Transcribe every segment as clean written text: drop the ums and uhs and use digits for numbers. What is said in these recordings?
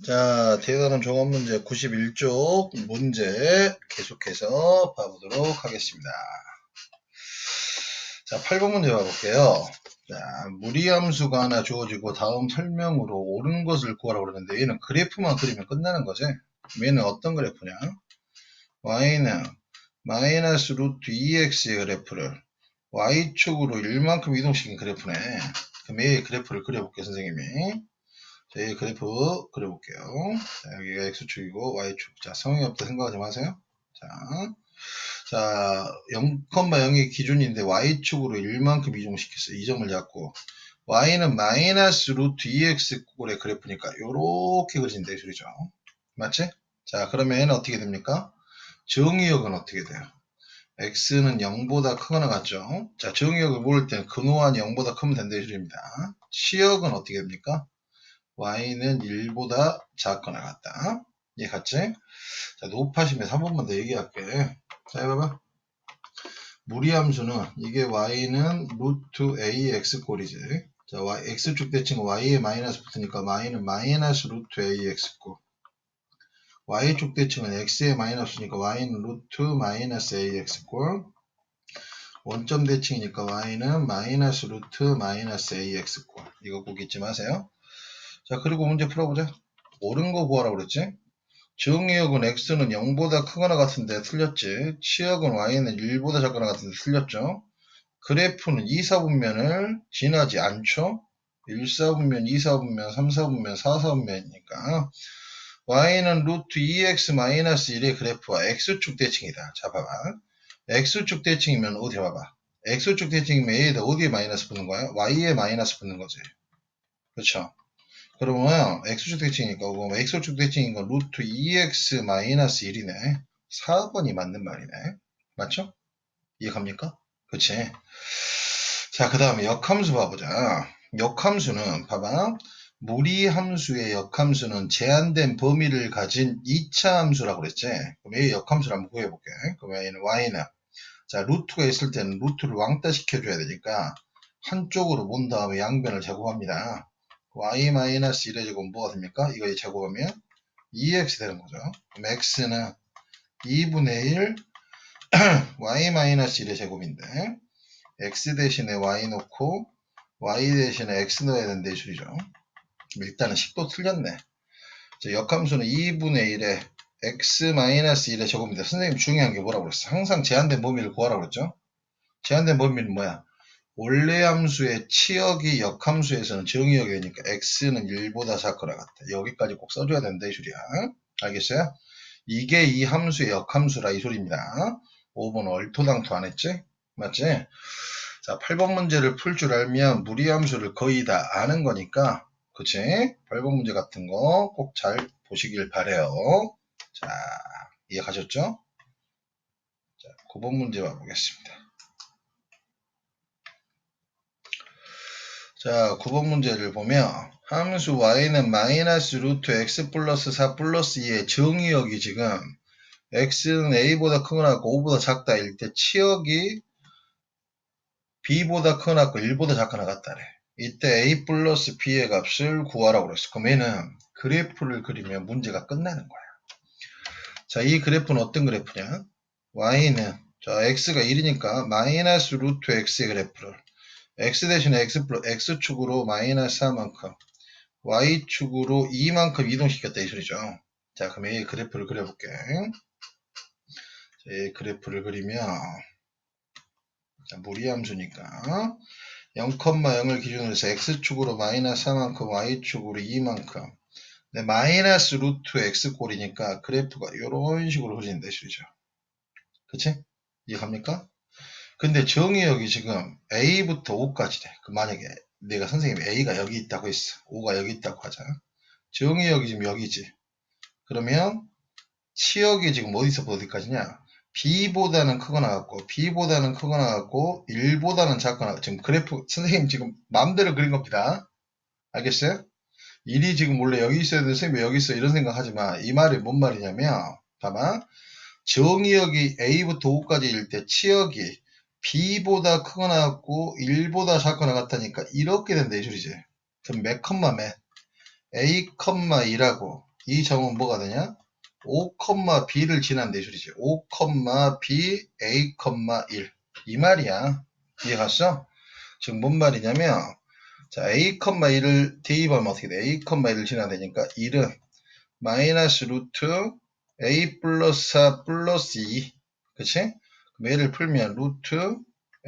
자, 대단한 종합 문제 91쪽 문제 계속해서 봐보도록 하겠습니다. 자, 8번 문제 봐볼게요. 자, 무리함수가 하나 주어지고 다음 설명으로 옳은 것을 구하라고 그러는데 얘는 그래프만 그리면 끝나는 거지. 얘는 어떤 그래프냐? y는 마이너스 루트 2x의 그래프를 y축으로 1만큼 이동시킨 그래프네. 그럼 얘의 그래프를 그려볼게요, 선생님이. 자, 이 그래프 그려볼게요. 자, 여기가 X축이고 Y축. 자, 성이 없다 생각하지 마세요. 자, 0,0이 기준인데 Y축으로 1만큼 이동시켰어요. 이 점을 잡고 Y는 마이너스 루트 2X꼴의 그래프니까 요렇게 그려진다 이 소리죠. 맞지? 자, 그러면 어떻게 됩니까? 정의역은 어떻게 돼요? X는 0보다 크거나 같죠? 자, 정의역을 모를 때는 근호한이 0보다 크면 된다 이 소리입니다. 치역은 어떻게 됩니까? y는 1보다 작거나 같다. 이해 갔지? 자, 높아심에서 한 번만 더 얘기할게. 자, 해봐봐. 무리함수는 이게 y는 루트 ax 꼴이지. 자, x축 대칭은 y에 마이너스 붙으니까 y는 마이너스 루트 ax 꼴. y축 대칭은 x에 마이너스니까 y는 루트 마이너스 ax 꼴. 원점 대칭이니까 y는 마이너스 루트 마이너스 ax 꼴. 이거 꼭 잊지 마세요. 자, 그리고 문제 풀어보자. 옳은 거 구하라고 그랬지? 정의역은 x는 0보다 크거나 같은데 틀렸지. 치역은 y는 1보다 작거나 같은데 틀렸죠. 그래프는 2사분면을 지나지 않죠. 1사분면, 2사분면, 3사분면, 4사분면이니까 y는 루트 2x-1의 그래프와 x축 대칭이다. 자, 봐봐. x축 대칭이면 어디 봐봐. x축 대칭이면 a에다 어디에 마이너스 붙는 거야? y에 마이너스 붙는 거지. 그렇죠? 그러면 x축 대칭이니까 x축 대칭인 건 루트 2x-1이네. 4번이 맞는 말이네. 맞죠? 이해갑니까? 그치? 자, 그 다음에 역함수 봐보자. 역함수는 봐봐. 무리함수의 역함수는 제한된 범위를 가진 2차 함수라고 그랬지? 그럼 이 역함수를 한번 구해볼게. 그러면 얘는 y는 자, 루트가 있을 때는 루트를 왕따 시켜줘야 되니까 한쪽으로 몬 다음에 양변을 제곱합니다. y-1의 제곱은 뭐가 됩니까? 이거 제곱하면 2x 되는 거죠. 그럼 x는 2분의 1 y-1의 제곱인데 x 대신에 y 놓고 y 대신에 x 넣어야 된다 이 소리죠. 일단은 식도 틀렸네. 자, 역함수는 2분의 1에 x-1의 제곱인데 선생님 중요한 게 뭐라고 그랬어? 항상 제한된 범위를 구하라고 그랬죠? 제한된 범위는 뭐야? 원래 함수의 치역이 역함수에서는 정의역이 되니까 x는 1보다 작거나 같다. 여기까지 꼭 써줘야 된다 이 소리야. 알겠어요? 이게 이 함수의 역함수라 이 소리입니다. 5번 얼토당토 안 했지? 맞지? 자, 8번 문제를 풀 줄 알면 무리함수를 거의 다 아는 거니까 그치? 8번 문제 같은 거 꼭 잘 보시길 바래요. 자, 이해가셨죠? 자, 9번 문제 봐보겠습니다. 자, 9번 문제를 보면 함수 y는 마이너스 루트 x 플러스 4 플러스 2의 정의역이 지금 x는 a보다 크거나 같고 5보다 작다 일 때 치역이 b보다 크거나 같고 1보다 작거나 같다래. 이때 a 플러스 b의 값을 구하라고 그랬어. 그럼 얘는 그래프를 그리면 문제가 끝나는 거야. 자, 이 그래프는 어떤 그래프냐? y는 자 x가 1이니까 마이너스 루트 x의 그래프를 x 대신에 x축으로 마이너스 4만큼 y축으로 2만큼 이동시켰다 이 소리죠. 자, 그럼 이 그래프를 그려볼게. 자, 이 그래프를 그리면 자, 무리함수니까 0,0을 기준으로 해서 x축으로 마이너스 4만큼 y축으로 2만큼 마이너스 루트 x꼴이니까 그래프가 이런 식으로 그려진다 이 소리죠. 그치? 이해갑니까? 근데 정의역이 지금 a부터 5까지 돼. 그 만약에 내가 선생님 a가 여기 있다고 했어. 5가 여기 있다고 하자. 정의역이 지금 여기지. 그러면 치역이 지금 어디서부터 어디까지냐? b보다는 크거나 같고 b보다는 크거나 같고 1보다는 작거나 지금 그래프 선생님 지금 마음대로 그린 겁니다. 알겠어요? 1이 지금 원래 여기 있어야 되는데 선생님 왜 여기 있어 이런 생각 하지 마. 이 말이 뭔 말이냐면 봐봐. 정의역이 a부터 5까지일 때 치역이 b보다 크거나 같고 1보다 작거나 같다니까 이렇게 된다 이 소리지. 그럼 몇 컴마 몇? a, 2하고 이 점은 뭐가 되냐? 5,b를 지난다 이 소리지. 5,b a, 1 이 말이야. 이해 갔어? 지금 뭔 말이냐면 자 a, 1을 대입하면 어떻게 돼? a, 1을 지나야 되니까 1은 마이너스 루트 a 플러스 4 플러스 2 그치? 그럼 얘를 풀면 루트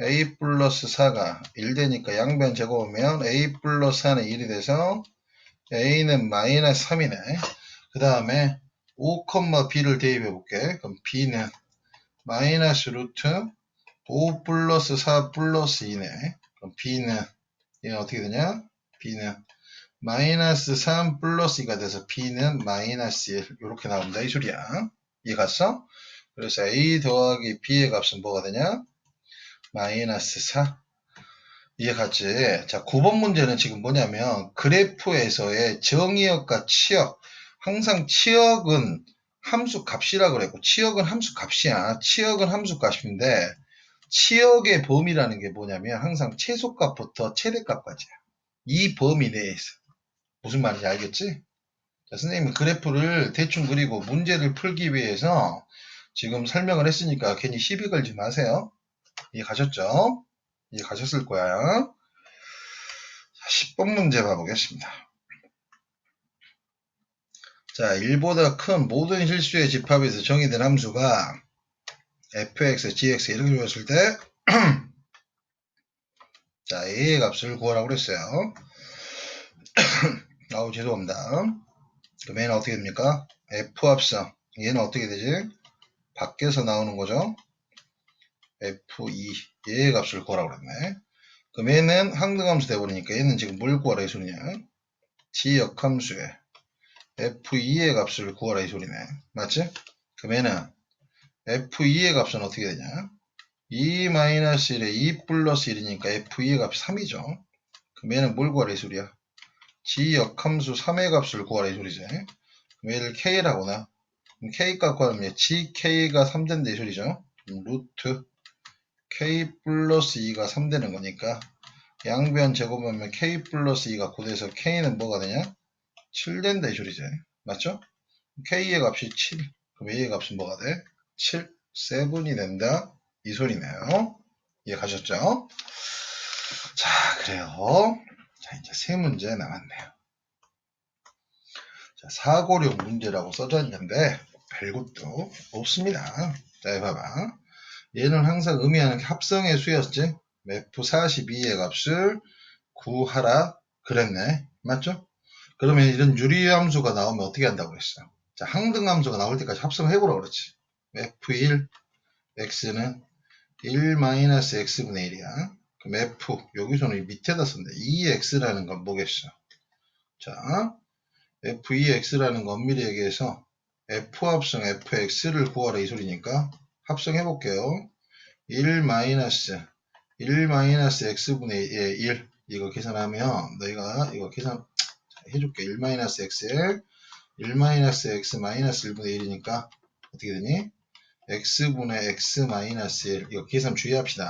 a 플러스 4가 1 되니까 양변 제곱하면 a 플러스 4는 1이 돼서 a는 마이너스 3이네. 그 다음에 5,b를 대입해 볼게. 그럼 b는 마이너스 루트 5 플러스 4 플러스 2네. 그럼 b는 얘는 어떻게 되냐? b는 마이너스 3 플러스 2가 돼서 b는 마이너스 1 이렇게 나온다 이 소리야. 이해 갔어? 그래서 a 더하기 b의 값은 뭐가 되냐? 마이너스 4. 이해 갔지? 자, 9번 문제는 지금 뭐냐면 그래프에서의 정의역과 치역 항상 치역은 함수 값이라고 그랬고 치역은 함수 값이야. 치역은 함수 값인데 치역의 범위라는 게 뭐냐면 항상 최소값부터 최대값까지야. 이 범위 내에서. 무슨 말인지 알겠지? 자, 선생님은 그래프를 대충 그리고 문제를 풀기 위해서 지금 설명을 했으니까 괜히 시비 걸지 마세요. 이해 가셨죠? 이해 가셨을 거야. 10번 문제 봐보겠습니다. 자, 1보다 큰 모든 실수의 집합에서 정의된 함수가 fx, gx 이렇게 주었을 때 자, a의 값을 구하라고 그랬어요. 아우 죄송합니다. 그럼 얘는 어떻게 됩니까? f 합성 얘는 어떻게 되지? 밖에서 나오는 거죠. f2 얘의 값을 구하라고 그랬네. 그럼 얘는 항등함수 돼버리니까 얘는 지금 뭘 구하라 이 소리냐? g역함수에 f2의 값을 구하라 이 소리네. 맞지? 그럼 얘는 f2의 값은 어떻게 되냐? 2-1에 2 플러스 1이니까 f2의 값이 3이죠. 그럼 얘는 뭘 구하라 이 소리야? g역함수 3의 값을 구하라 이 소리지. 그럼 얘를 k라고 나. 그럼 k 값 구하면 gk가 3 된다 이 소리죠. 루트 k 플러스 2가 3 되는 거니까 양변 제곱하면 k 플러스 2가 9 돼서 k는 뭐가 되냐? 7 된다 이 소리지. 맞죠? k의 값이 7. 그럼 a의 값은 뭐가 돼? 7, 7이 된다. 이 소리네요. 이해 가셨죠? 자, 그래요. 자, 이제 세 문제 남았네요. 자, 사고력 문제라고 써져 있는데 별것도 없습니다. 자, 봐봐. 얘는 항상 의미하는 게 합성의 수였지? F42의 값을 구하라 그랬네. 맞죠? 그러면 이런 유리함수가 나오면 어떻게 한다고 했어? 자, 항등함수가 나올 때까지 합성을 해보라 그렇지. F1, X는 1-X분의 1이야. 그럼 F, 여기서는 밑에다 쓴다. 2X라는 건 뭐겠어? 자, F2X라는 건 엄밀히 얘기해서 F 합성 Fx를 구하라 이 소리니까 합성해볼게요. 1-X분의 1 이거 계산하면 너희가 이거 계산 해줄게. 1-X에 1-X 마이너스 1분의 1이니까 어떻게 되니? X분의 X 마이너스 1 이거 계산 주의합시다.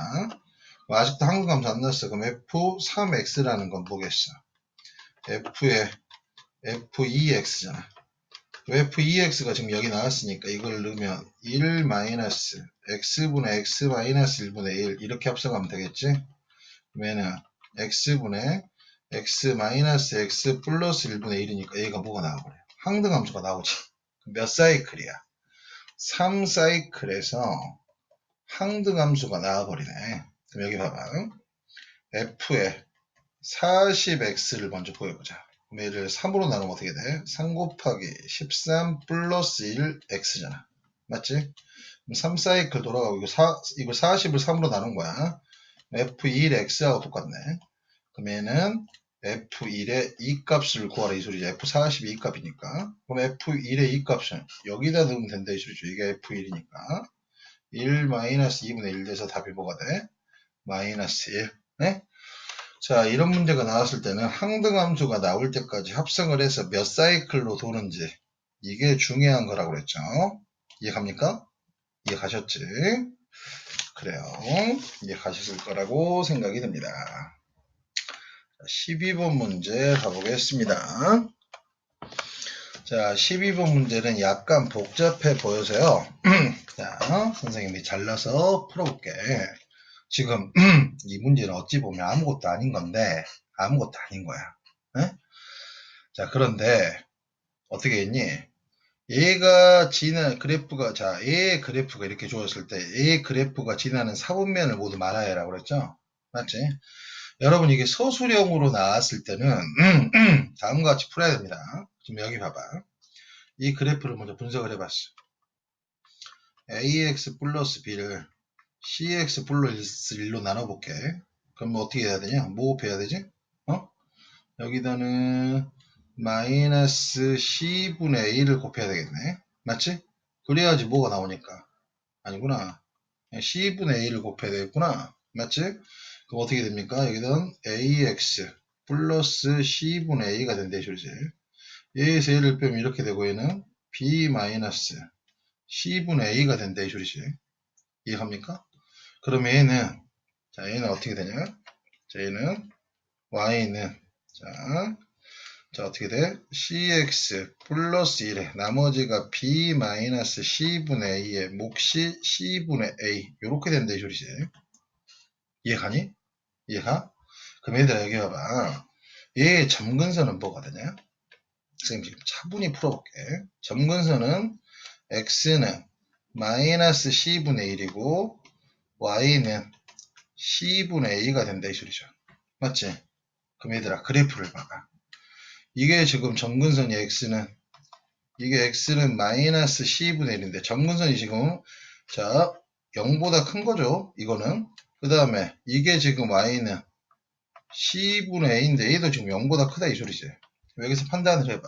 아직도 한국함수 안 나왔어. 그럼 F3X라는 건 뭐겠어? F의 F2X잖아. F2X가 지금 여기 나왔으니까 이걸 넣으면 1-X분의 X 마이너스 1분의 1 이렇게 합성하면 되겠지? 그러면은 X분의 X 마이너스 X 플러스 1분의 1이니까 얘가 뭐가 나와버려? 항등함수가 나오지. 몇 사이클이야? 3사이클에서 항등함수가 나와버리네. 그럼 여기 봐봐. F에 40X를 먼저 보여보자. 그럼 얘를 3으로 나누면 어떻게 돼? 3 곱하기 13 플러스 1X잖아. 맞지? 3사이클 돌아가고 이거 40을 3으로 나눈 거야. F1X하고 똑같네. 그럼 얘는 F1의 이 값을 구하라 이 소리죠. F40이 이 값이니까. 그럼 F1의 이 값은 여기다 넣으면 된다 이 소리죠. 이게 F1이니까. 1-2분의 1 돼서 답이 뭐가 돼? 마이너스 1. 네? 자, 이런 문제가 나왔을 때는 항등함수가 나올 때까지 합성을 해서 몇 사이클로 도는지 이게 중요한 거라고 그랬죠. 이해갑니까? 이해가셨지? 그래요. 이해가셨을 거라고 생각이 듭니다. 12번 문제 가보겠습니다. 자, 12번 문제는 약간 복잡해 보여서요. 자, 선생님이 잘라서 풀어볼게. 지금 이 문제는 어찌 보면 아무것도 아닌 건데 아무것도 아닌 거야. 에? 자, 그런데 어떻게 했니? 얘가 지난 그래프가 자, 얘의 그래프가 이렇게 주어졌을 때 얘의 그래프가 지나는 사분면을 모두 말아야 라고 그랬죠? 맞지? 여러분 이게 서술형으로 나왔을 때는 다음과 같이 풀어야 됩니다. 지금 여기 봐봐. 이 그래프를 먼저 분석을 해봤어. ax 플러스 b를 cx 플러스 1로 나눠볼게. 그럼 뭐 어떻게 해야 되냐? 뭐 곱해야 되지? 여기다는 마이너스 c분의 a를 곱해야 되겠네. 맞지? 그래야지 뭐가 나오니까. 아니구나. c분의 a를 곱해야 되겠구나. 맞지? 그럼 어떻게 됩니까? 여기다는 ax 플러스 c분의 a가 된대, 줄지. 얘에서 a를 빼면 이렇게 되고 얘는 b 마이너스 c분의 a가 된대, 줄이지. 이해합니까? 그럼 얘는 어떻게 되냐? 자, 얘는 y는 자 어떻게 돼? cx 플러스 1에 나머지가 b 마이너스 c분의 a의 몫이 c분의 a 요렇게 된다 이 소리지. 이해가니? 이해가? 그럼 얘들아 여기 봐봐. 얘의 점근선은 뭐가 되냐? 선생님 지금 차분히 풀어볼게. 점근선은 x는 마이너스 c분의 1이고 y는 c분의 a가 된다 이 소리죠. 맞지? 그럼 얘들아 그래프를 봐봐. 이게 지금 점근선이 x는 마이너스 c분의 1인데 점근선이 지금 자 0보다 큰 거죠. 이거는 그 다음에 이게 지금 y는 c분의 a인데 얘도 지금 0보다 크다 이 소리지. 여기서 판단을 해봐.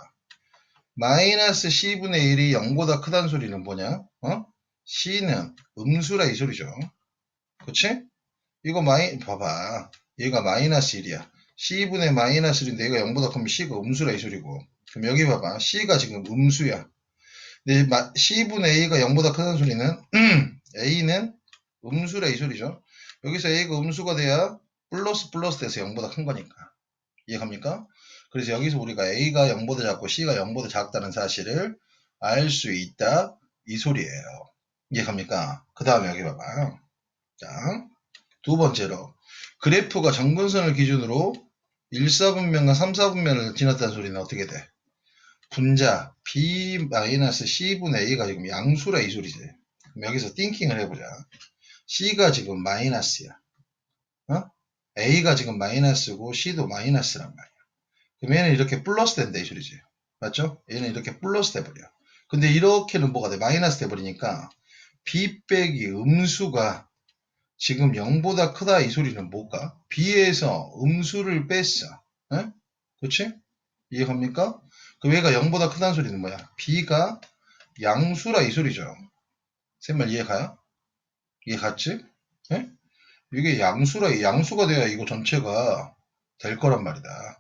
마이너스 c분의 1이 0보다 크다는 소리는 뭐냐? c는 음수라 이 소리죠. 그치? 이거 봐봐. 얘가 마이너스 1이야. c분의 마이너스 1인데 얘가 0보다 크면 c가 음수라 이 소리고. 그럼 여기 봐봐. c가 지금 음수야. 근데 c분의 a가 0보다 크다는 소리는 a는 음수라 이 소리죠. 여기서 a가 음수가 돼야 플러스 돼서 0보다 큰 거니까. 이해갑니까? 그래서 여기서 우리가 a가 0보다 작고 c가 0보다 작다는 사실을 알 수 있다 이 소리예요. 이해갑니까? 그 다음에 여기 봐봐. 자, 두 번째로 그래프가 점근선을 기준으로 1사분면과 3사분면을 지났다는 소리는 어떻게 돼? 분자 b-c분의 a가 지금 양수라 이 소리지. 그럼 여기서 띵킹을 해보자. c가 지금 마이너스야. a가 지금 마이너스고 c도 마이너스란 말이야. 그럼 얘는 이렇게 플러스 된다 이 소리지. 맞죠? 얘는 이렇게 플러스 돼버려. 근데 이렇게는 뭐가 돼? 마이너스 돼버리니까 b 빼기 음수가 지금 0보다 크다 이 소리는 뭘까? b에서 음수를 뺐어. 그치? 이해갑니까? 그럼 얘가 0보다 크다는 소리는 뭐야? b가 양수라 이 소리죠. 쌤말 이해가요? 이해갔지? 예? 이게 양수가 돼야 이거 전체가 될 거란 말이다.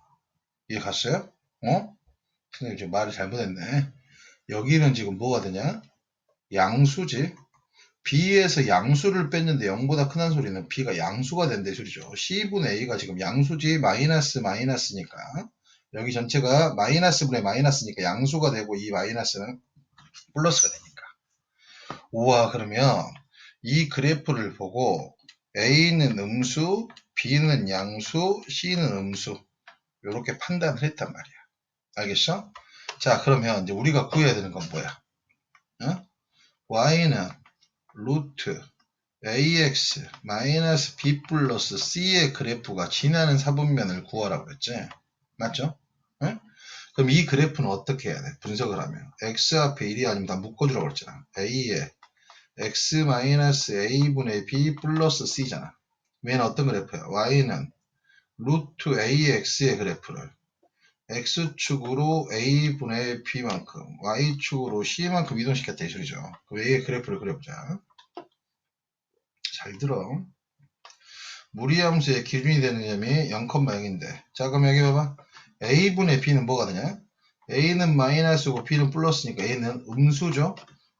이해갔어요? 선생님 지금 말을 잘못했네. 여기는 지금 뭐가 되냐? 양수지. b에서 양수를 뺐는데 0보다 크다는 소리는 b가 양수가 된다 이 소리죠. c분의 a가 지금 양수지 마이너스니까 여기 전체가 마이너스분의 마이너스니까 양수가 되고 이 마이너스는 플러스가 되니까. 우와 그러면 이 그래프를 보고 A는 음수, B는 양수, C는 음수 이렇게 판단을 했단 말이야. 알겠어? 자 그러면 이제 우리가 구해야 되는 건 뭐야? Y는 루트 AX 마이너스 B 플러스 C의 그래프가 지나는 사분면을 구하라고 그랬지? 맞죠? 그럼 이 그래프는 어떻게 해야 돼? 분석을 하면 X 앞에 1이 아니면 다 묶어주라고 그랬잖아. A에 x-a분의 b 플러스 c잖아. 얘는 어떤 그래프야? y는 루트 ax의 그래프를 x축으로 a분의 b만큼 y축으로 c만큼 이동시켰다 이 소리죠. 그럼 a의 그래프를 그려보자. 잘 들어. 무리함수의 기준이 되는 점이 0,0인데 자 그럼 여기 봐봐. a분의 b는 뭐가 되냐? a는 마이너스고 b는 플러스니까 a는 음수죠.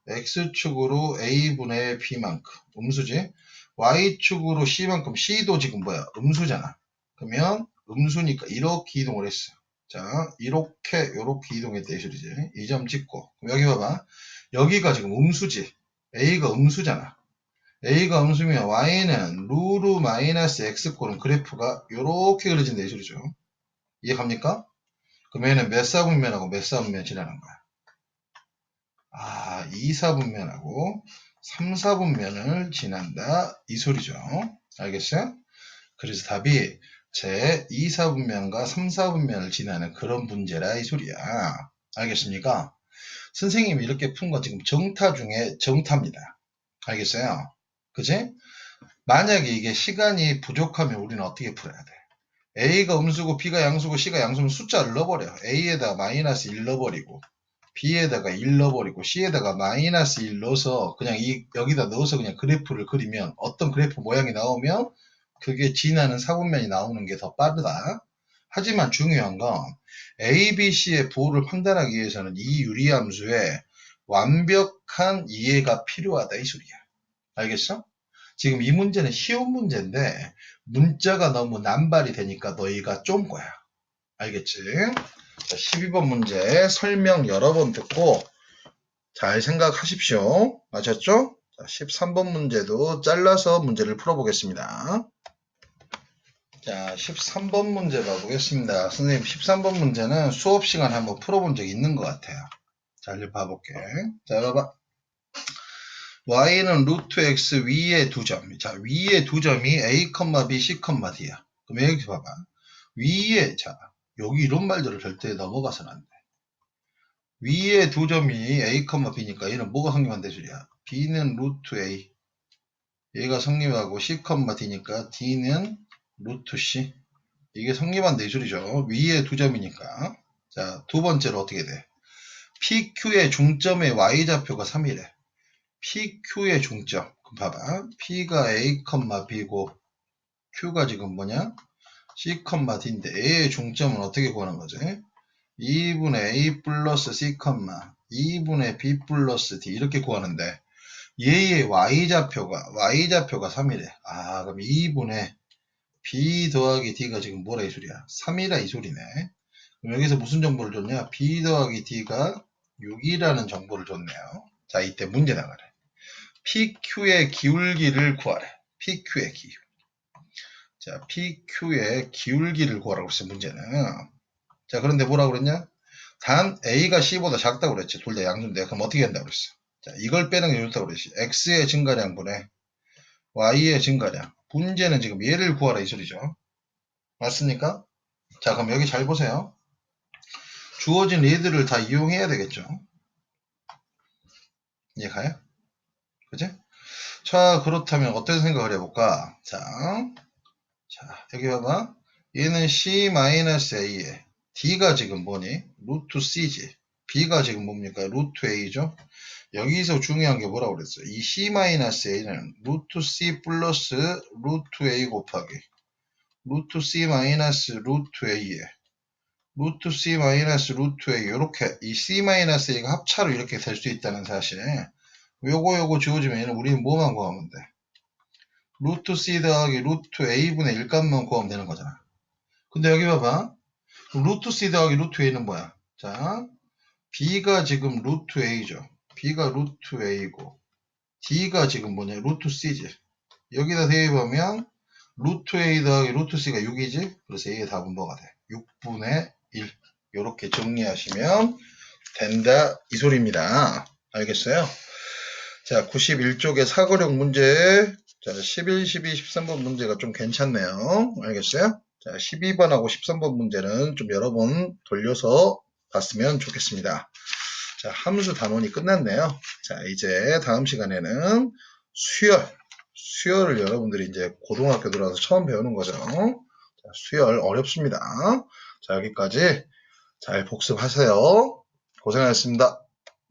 x축으로 a분의 b만큼 음수지. y축으로 c만큼 c도 지금 뭐야? 음수잖아. 그러면 음수니까 이렇게 이동을 했어. 자, 요렇게 이동했다 이 소리지. 이 점 찍고. 여기 봐봐. 여기가 지금 음수지. A가 음수잖아. A가 음수면 Y는 루루 마이너스 X꼴은 그래프가 요렇게 그려진다 이 소리죠. 이해갑니까? 그럼 얘는 몇 사분면하고 몇 사분면 지나는 거야? 아, 2사분면하고 3사분면을 지난다 이 소리죠. 알겠어요? 그래서 답이 제 2사분면과 3사분면을 지나는 그런 문제라 이 소리야. 알겠습니까? 선생님이 이렇게 푼 건 지금 정타 중에 정타입니다. 알겠어요? 그치? 만약에 이게 시간이 부족하면 우리는 어떻게 풀어야 돼? A가 음수고 B가 양수고 C가 양수면 숫자를 넣어버려. A에다 마이너스 1 넣어버리고 B에다가 1 넣어버리고 C에다가 마이너스 1 넣어서 그냥 여기다 넣어서 그냥 그래프를 그리면 어떤 그래프 모양이 나오면 그게 지나는 사분면이 나오는 게 더 빠르다. 하지만 중요한 건 A, B, C의 부호를 판단하기 위해서는 이 유리함수의 완벽한 이해가 필요하다 이 소리야. 알겠어? 지금 이 문제는 쉬운 문제인데 문자가 너무 남발이 되니까 너희가 좀 거야. 알겠지? 자, 12번 문제 설명 여러 번 듣고 잘 생각하십시오. 아셨죠? 자, 13번 문제도 잘라서 문제를 풀어보겠습니다. 자, 13번 문제 봐보겠습니다. 선생님 13번 문제는 수업 시간에 한번 풀어본 적이 있는 것 같아요. 자, 이제 봐볼게. 자, 봐봐. y는 루트 x 위에 두 점. 자, 위에 두 점이 a, b, c, d야. 그럼 여기 봐봐. 위에, 자, 여기 이런 말들을 절대 넘어가서는 안 돼. 위에 두 점이 a, b니까 얘는 뭐가 성립한대 소리야? b는 루트 a. 얘가 성립하고 c, d니까 d는 루트 c. 이게 성립한대 소리죠. 위에 두 점이니까. 자, 두 번째로 어떻게 돼? PQ의 중점의 y좌표가 3이래. PQ의 중점. 그럼 봐봐. P가 A, B고 Q가 지금 뭐냐? C, D인데 A의 중점은 어떻게 구하는 거지? 2분의 A 플러스 C, 2분의 B 플러스 D 이렇게 구하는데 얘의 y좌표가 3이래. 아, 그럼 2분의 B 더하기 D가 지금 뭐라 이 소리야? 3이라 이 소리네. 그럼 여기서 무슨 정보를 줬냐? B 더하기 D가 6이라는 정보를 줬네요. 자, 이때 문제 나가래. PQ의 기울기를 구하래. PQ의 기울. 자, PQ의 기울기를 구하라고 했어요, 문제는. 자, 그런데 뭐라고 그랬냐? 단 A가 C보다 작다고 그랬지. 둘 다 양수인데. 그럼 어떻게 한다고 그랬어? 자, 이걸 빼는 게 좋다고 그랬지. X의 증가량분의 Y의 증가량. 문제는 지금 얘를 구하라 이 소리죠. 맞습니까? 자, 그럼 여기 잘 보세요. 주어진 얘들을 다 이용해야 되겠죠. 이해가요? 그지? 자, 그렇다면 어떤 생각을 해볼까? 자, 여기 봐봐. 얘는 C-A에 D가 지금 뭐니? 루트 C지. B가 지금 뭡니까? 루트 A죠? 여기서 중요한 게 뭐라고 그랬어요? 이 C-A는 루트 C 플러스 루트 A 곱하기 루트 C 마이너스 루트 A에 루트 C 마이너스 루트 A 요렇게 이 C-A가 합차로 이렇게 될 수 있다는 사실. 요거 지워지면 얘는 우리는 뭐만 구하면 돼? 루트 C 더하기 루트 A분의 1 값만 구하면 되는 거잖아. 근데 여기 봐봐. 루트 C 더하기 루트 A는 뭐야? 자, B가 지금 루트 A죠. B가 루트 A고 D가 지금 뭐냐? 루트 C지. 여기다 대입하면 루트 A 더하기 루트 C가 6이지? 그래서 A의 답은 뭐가 돼? 6분의 1. 이렇게 정리하시면 된다. 이 소리입니다. 알겠어요? 자, 91쪽의 사고력 문제. 자, 11, 12, 13번 문제가 좀 괜찮네요. 알겠어요? 자, 12번하고 13번 문제는 좀 여러 번 돌려서 봤으면 좋겠습니다. 자, 함수 단원이 끝났네요. 자, 이제 다음 시간에는 수열을 여러분들이 이제 고등학교 들어와서 처음 배우는 거죠. 자, 수열 어렵습니다. 자, 여기까지 잘 복습하세요. 고생하셨습니다.